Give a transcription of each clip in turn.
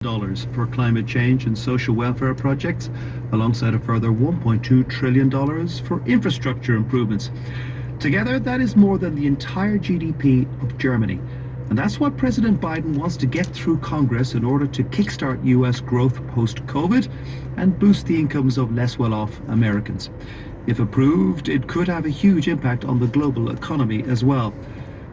for climate change and social welfare projects, alongside a further $1.2 trillion for infrastructure improvements. Together, that is more than the entire GDP of Germany. And that's what President Biden wants to get through Congress in order to kickstart US growth post-COVID and boost the incomes of less well-off Americans. If approved, it could have a huge impact on the global economy as well.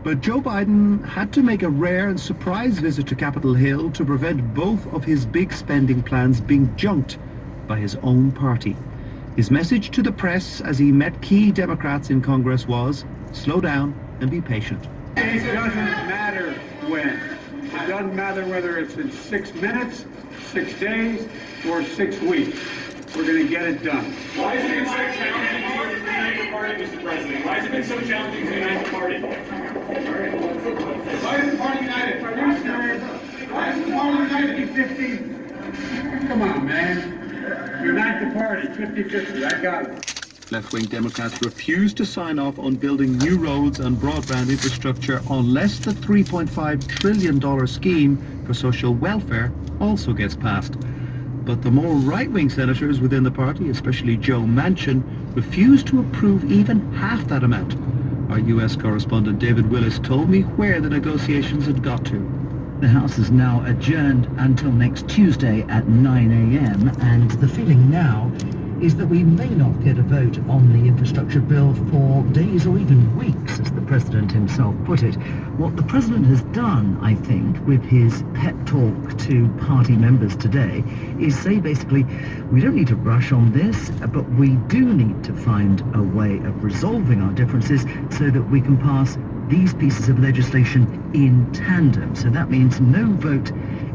But Joe Biden had to make a rare and surprise visit to Capitol Hill to prevent both of his big spending plans being junked by his own party. His message to the press as he met key Democrats in Congress was, slow down and be patient. It doesn't matter when. It doesn't matter whether it's in 6 minutes, 6 days, or 6 weeks. We're going to get it done. Why has it been so challenging to unite the party, Mr. President? Why has it been so challenging to unite the party? Why is the party united? Why is the party united? 50-50. Come on, man. Unite the party. 50-50. I got it. Left-wing Democrats refused to sign off on building new roads and broadband infrastructure unless the $3.5 trillion scheme for social welfare also gets passed. But the more right-wing senators within the party, especially Joe Manchin, refused to approve even half that amount. Our US correspondent David Willis told me where the negotiations had got to. The House is now adjourned until next Tuesday at 9 a.m. and the feeling now is that we may not get a vote on the infrastructure bill for days or even weeks, as the President himself put it. What the President has done, I think, with his pep talk to party members today is say basically, we don't need to rush on this, but we do need to find a way of resolving our differences so that we can pass these pieces of legislation in tandem. So that means no vote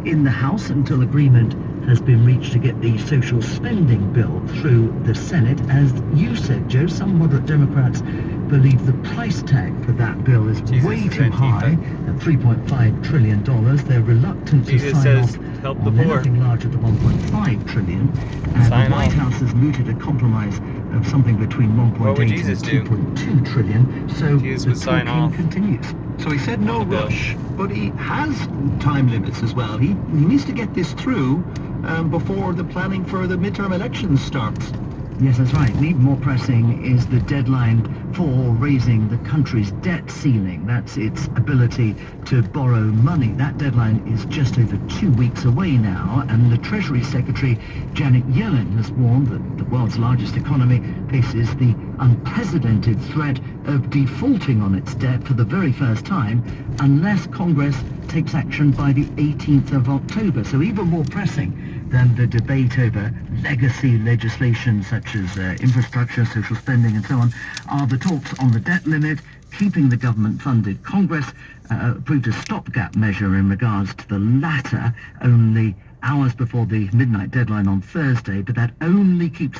in the House until agreement has been reached to get the social spending bill through the Senate. As you said, Joe, some moderate Democrats believe the price tag for that bill is way too high, at $3.5 trillion. They're reluctant to sign off on anything larger than $1.5 trillion. And the White House has mooted a compromise of something between 1.8 and 2.2 trillion. So the talking continues. So he said no rush, but he has time limits as well. He needs to get this through before the planning for the midterm elections starts. Yes, that's right. And even more pressing is the deadline for raising the country's debt ceiling. That's its ability to borrow money. That deadline is just over 2 weeks away now, and the Treasury Secretary, Janet Yellen, has warned that the world's largest economy faces the unprecedented threat of defaulting on its debt for the very first time unless Congress takes action by the 18th of October. So even more pressing than the debate over legacy legislation such as infrastructure, social spending and so on, are the talks on the debt limit, keeping the government-funded. Congress approved a stopgap measure in regards to the latter only hours before the midnight deadline on Thursday, but that only keeps the